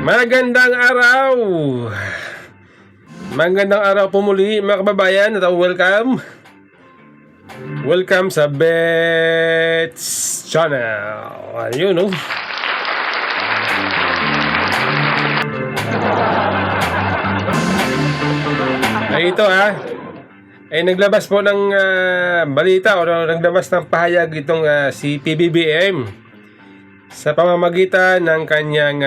Magandang araw! Magandang araw po muli mga kababayan at welcome! Welcome sa Bets Channel. Ayun, no? Ay ito ay naglabas po ng balita o naglabas ng pahayag itong si PBBM sa pamamagitan ng kanyang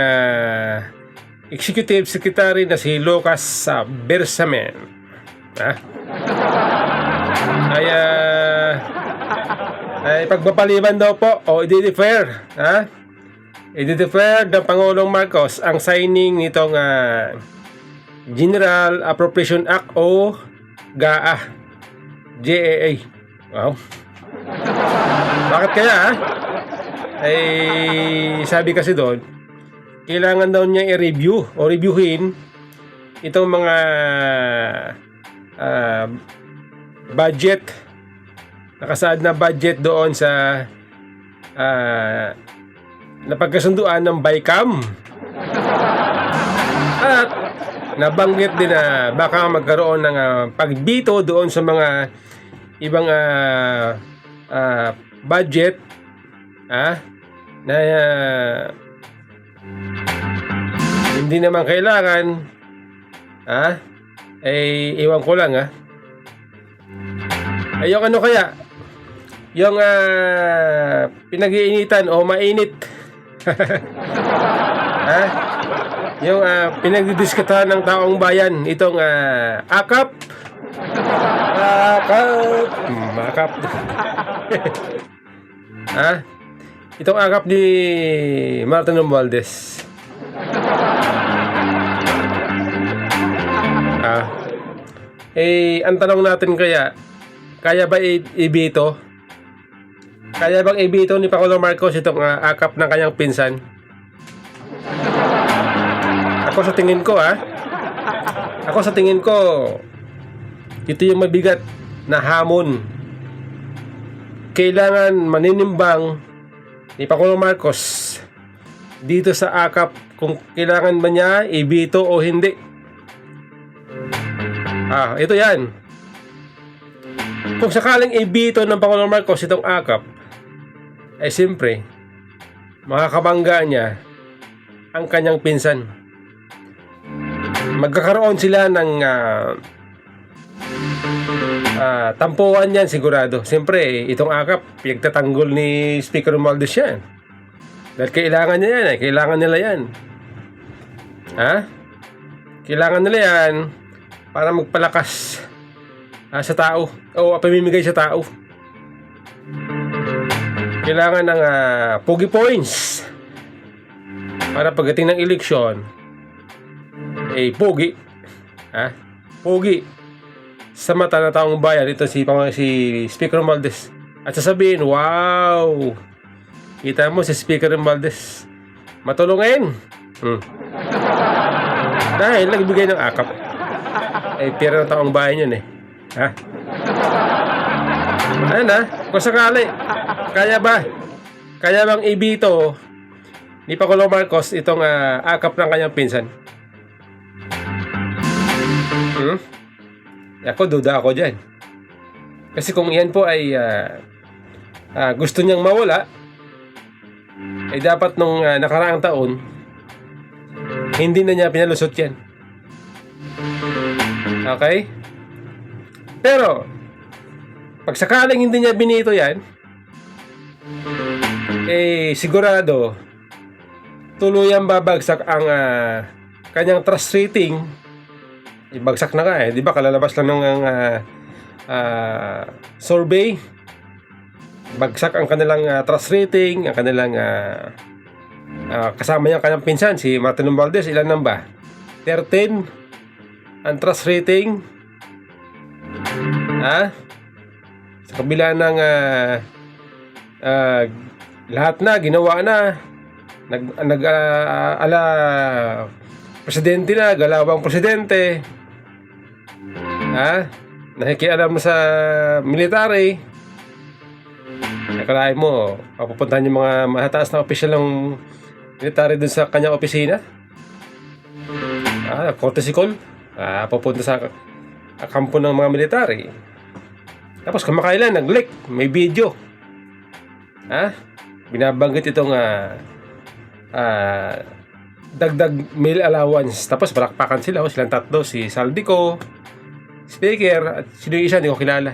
Executive Secretary na si Lucas Bersamen. Ay pagpapaliban daw po o i-defer i-defer ng Pangulong Marcos ang signing nitong General Appropriation Act o GAA. Wow. Bakit kaya ay sabi kasi doon kailangan daw niya i-review o reviewin itong mga budget, nakasaad na budget doon sa napagkasunduan ng BICAM. At nabanggit din na baka magkaroon ng pagbito doon sa mga ibang budget na hindi naman kailangan ay iwan ko lang ay yung ano kaya yung pinag-iinitan o mainit yung pinagdidiskutahan ng taong bayan itong AKAP itong AKAP ni Martin Romualdez. Ang tanong natin kaya ba ibito? Kaya bang ibito ni Pangulong Marcos itong AKAP ng kanyang pinsan? Ako sa tingin ko ito yung mabigat na hamon. Kailangan maninimbang ni Pangulong Marcos dito sa AKAP kung kailangan ba niya ibito o hindi. Ito yan. Kung sakaling ibito ng Pangulong Marcos itong AKAP, ay siyempre makakabangga niya ang kanyang pinsan. Magkakaroon sila ng tampuan yan sigurado. Siyempre itong AKAP pinagtatanggol ni Speaker Romualdez yan. Dahil kailangan niya yan kailangan nila yan. Kailangan nila yan para magpalakas sa tao o pamimigay sa tao. Kailangan ng pogi points para pagdating ng eleksyon pogi pogi sa mata ng taong bayan. Ito si Speaker Romualdez at sasabihin, wow, kita mo si Speaker Romualdez matulungin dahil nagbigay ng AKAP pera ng taong bayan yun kung sakali kaya bang ibito ni Pangulong Marcos itong AKAP ng kanyang pinsan? Duda ako dyan. Kasi kung yan po ay gusto niyang mawala, ay dapat nung nakaraang taon hindi na niya pinalusot yan. Okay? Pero pag sakaling hindi niya binito yan, sigurado tuluyang babagsak ang kanyang trust rating. Ibagsak na di ba kalalabas lang ng survey, bagsak ang kanilang trust rating, ang kanilang kasama niya kanyang pinsan si Martin Romualdez. Ilan nang ba? 13 ang trust rating sa kabila ng lahat na ginawa na presidente na, galawang presidente nakikialam mo sa military. Nakalain mo papupuntahan yung mga matataas na opisyal ng military dun sa kanyang opisina. courtesy call, papunta sa kampo ng mga military. Tapos kamakailan nag-leak, may video. Binabanggit itong dagdag meal allowance. Tapos balakpakan sila, silang tatlo, si Saldico, speaker, at sino yung isa, hindi ko kilala.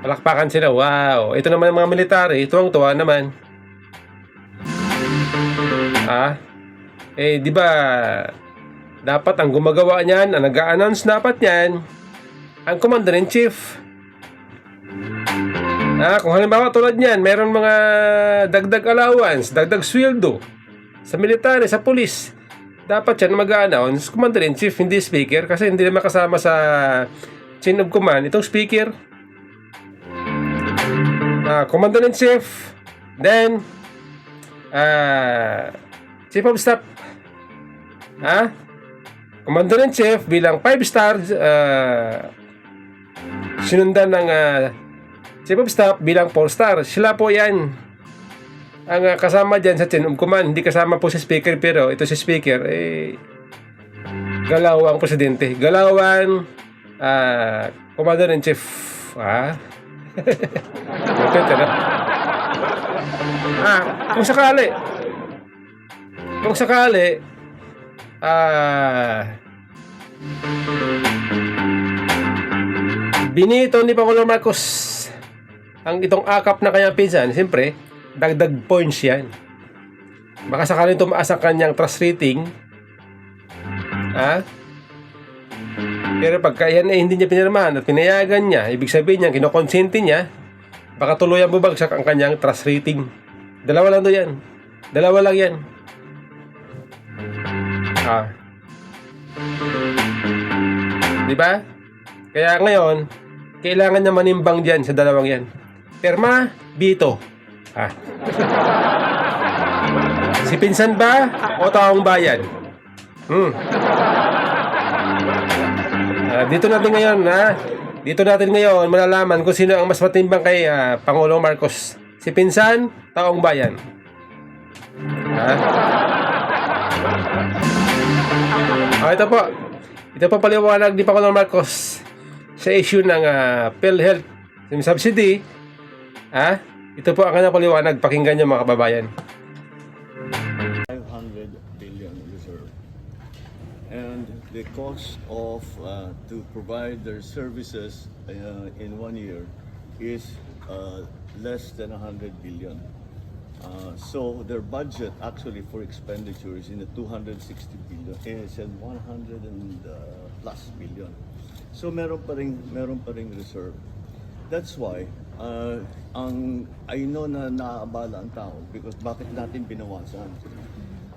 Balakpakan sila, wow. Ito naman ang mga military, tuwang-tuwa naman. Di ba dapat ang gumagawa niyan, ang nag-a-announce dapat niyan, ang Commander-in-Chief. Kung halimbawa tulad niyan, meron mga dagdag allowance, dagdag sweldo sa military, sa pulis, dapat yan mag-a-announce Commander-in-Chief, hindi speaker, kasi hindi naman kasama sa chain of command itong speaker. Commander-in-Chief, then Chief of Staff, Commander-in-Chief bilang 5-star, sinundan ng Chief of Staff bilang 4-star. Sila po yan ang kasama dyan sa chain of command. Hindi kasama po si speaker, pero ito si speaker, galawang presidente, galawang Commander-in-Chief. Kung sakali binito ni Pangulong Marcos ang itong akap na kanyang pinsan, siyempre dagdag points yan. Baka sakaling tumaas ang kanyang trust rating, pero pagka yan hindi niya pinirmahan at pinayagan niya, ibig sabihin niya kinokonsente niya, baka tuluyan bubagsak ang kanyang trust rating. Dalawa lang yan. Diba? Kaya ngayon, kailangan niya manimbang dyan sa dalawang yan. Perma, Bito. Si pinsan ba o taong bayan? Dito natin ngayon malalaman kung sino ang mas matimbang kay Pangulong Marcos. Si pinsan, taong bayan. Ito po paliwanag ni Pangulong Marcos sa issue ng PhilHealth subsidy. Ito po ang kanyang paliwanag. Pakinggan niyo mga kababayan. 500 billion reserve, and the cost of to provide their services in 1 year is less than 100 billion. So their budget actually for expenditure is in the 260 billion, is in 100 and plus billion. So meron pa ring reserve. That's why I know na naaabala ang tao because bakit natin binawasan?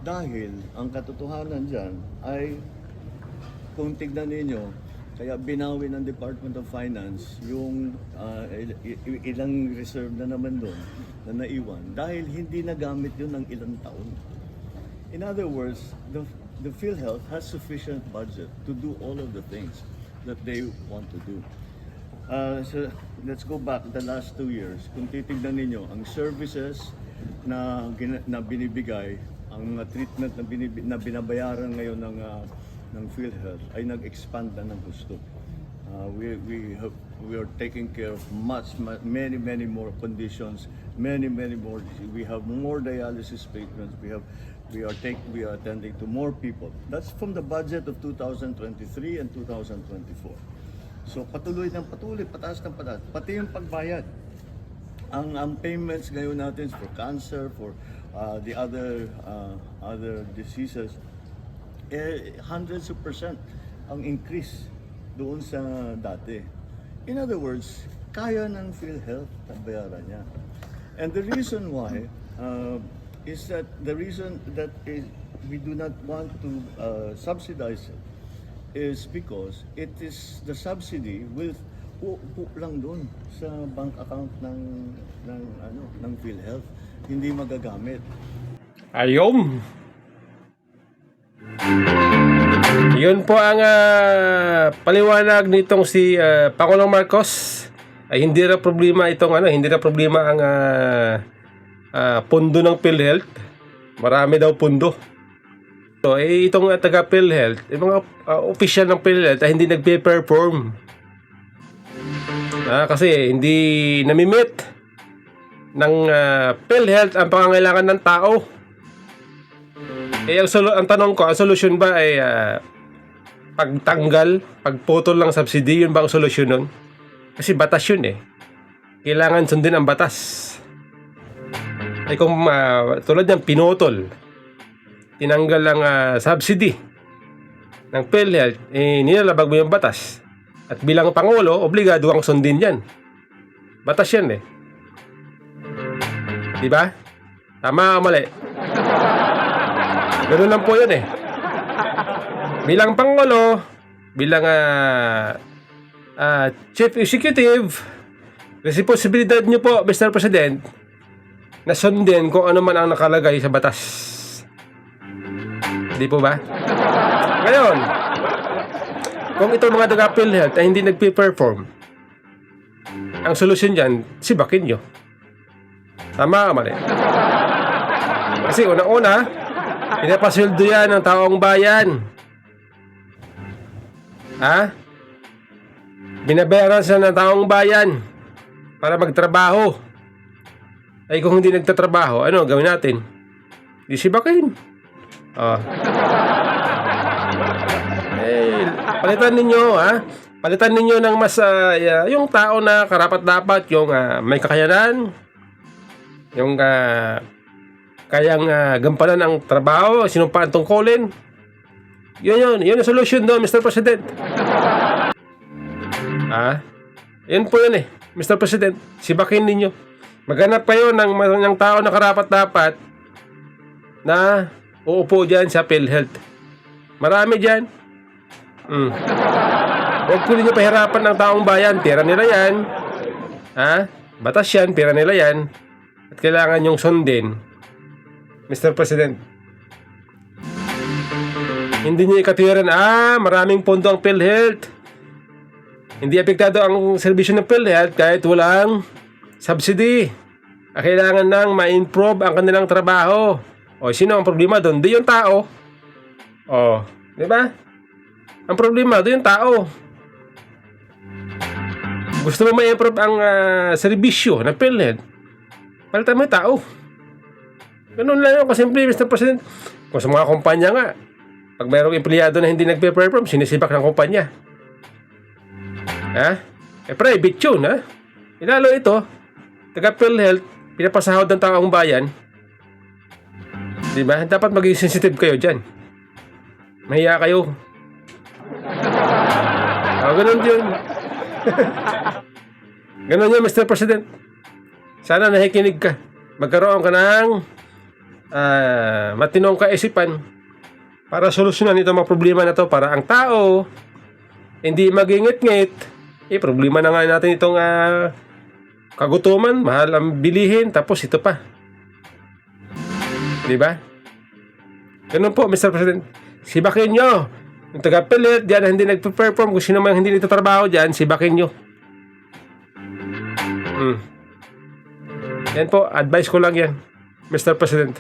Dahil ang katotohanan dyan ay kung tignan ninyo, kaya binawi ng Department of Finance yung ilang reserve na naman doon na naiwan dahil hindi nagamit yun ng ilang taon. In other words, the PhilHealth has sufficient budget to do all of the things that they want to do. So let's go back the last 2 years. Kung titignan ninyo, ang services na binibigay, ang mga treatment na binabayaran ngayon ng PhilHealth ay nag-expand na ng gusto. We are taking care of many more conditions, many more. We have more dialysis patients. We are attending to more people. That's from the budget of 2023 and 2024. So patuloy, pataas ng pataas. Pati yung pagbayad. Ang payments ngayon natin for cancer, for the other diseases, hundreds of percent ang increase doon sa dati. In other words, kaya ng PhilHealth na bayaran niya. And the reason why is that we do not want to subsidize it is because it is the subsidy with lang doon sa bank account ng PhilHealth, hindi magagamit. Ayun. Yun po ang paliwanag nitong si Pangulong Marcos. Ay hindi na problema ang pondo ng PhilHealth. Marami daw pondo. So, itong taga PhilHealth, yung mga official ng PhilHealth ay hindi nagpe-perform. Kasi hindi namimit ng PhilHealth ang pangangailangan ng tao. Ang tanong ko, ang solusyon ba ay pagtanggal, pagputol ng subsidy, yun ba ang solusyon nun? Kasi batas yun eh. Kailangan sundin ang batas. Ay kung tulad ng pinutol, tinanggal ang subsidy ng PhilHealth, nilalabag mo yung batas. At bilang Pangulo, obligado kang sundin yan. Batas yan eh. Diba? Tama o mali? Ganun lang po yun eh. Bilang Pangulo, bilang Chief Executive, responsibilidad nyo po, Mr. President, na sundin kung ano man ang nakalagay sa batas. Di po ba? Ngayon, kung itong mga taga PhilHealth ay hindi nagpe-perform, ang solusyon dyan, sibakin nyo. Tama ka mali? Kasi unang-una, pinapasildo yan ng taong bayan. Binabayaran sa ng taong bayan para magtrabaho. Ay kung hindi nagtatrabaho, ano gawin natin? Di sibakin. Palitan ninyo, palitan ninyo ng mas yung tao na karapat-dapat, yung may kakayanan, yung kayang gampanan ang trabaho, sinumpaan tungkulin. Yun ang solution doon, Mr. President. Yun po yun eh, Mr. President. Sibakin ninyo. Maghanap kayo ng tao na karapat-dapat na uupo dyan sa PhilHealth. Marami dyan. Huwag po ninyo pahirapan ng taong bayan. Pera nila yan. Batas yan, pera nila yan. At kailangan yung sundin, Mr. President. Hindi nyo ikatiran, maraming pondo ang PhilHealth. Hindi apektado ang serbisyo ng PhilHealth kahit walang subsidy. Kailangan nang ma-improve ang kanilang trabaho. Sino ang problema doon? Di yung tao. Di ba? Ang problema doon yung tao. Gusto mo ma-improve ang serbisyo ng PhilHealth, palitan mo yung tao. Ganun lang yun kasimple, Mr. President. Kung sa mga kumpanya nga, pag mayroong empleyado na hindi nagpe-perform, sinisibak ng kumpanya. Private yun, Lalo ito, taga PhilHealth, pinapasahod ng taong bayan. Diba? Dapat maging sensitive kayo dyan. Mahiya kayo. Ganun yun. Ganun yun, Mr. President. Sana nakikinig ka. Magkaroon ka ng matinong kaisipan para solusyonan itong mga problema na to para ang tao hindi magingit-ngit. Problema na nga natin itong kagutuman, mahal ang bilihin, tapos ito pa. Diba? Ganun po, Mr. President. Sibakin nyo. Yung taga PhilHealth dyan na hindi nagpe-perform, kung sino man hindi nagtatrabaho dyan, sibakin nyo. Yan po, advice ko lang yan, Mr. President.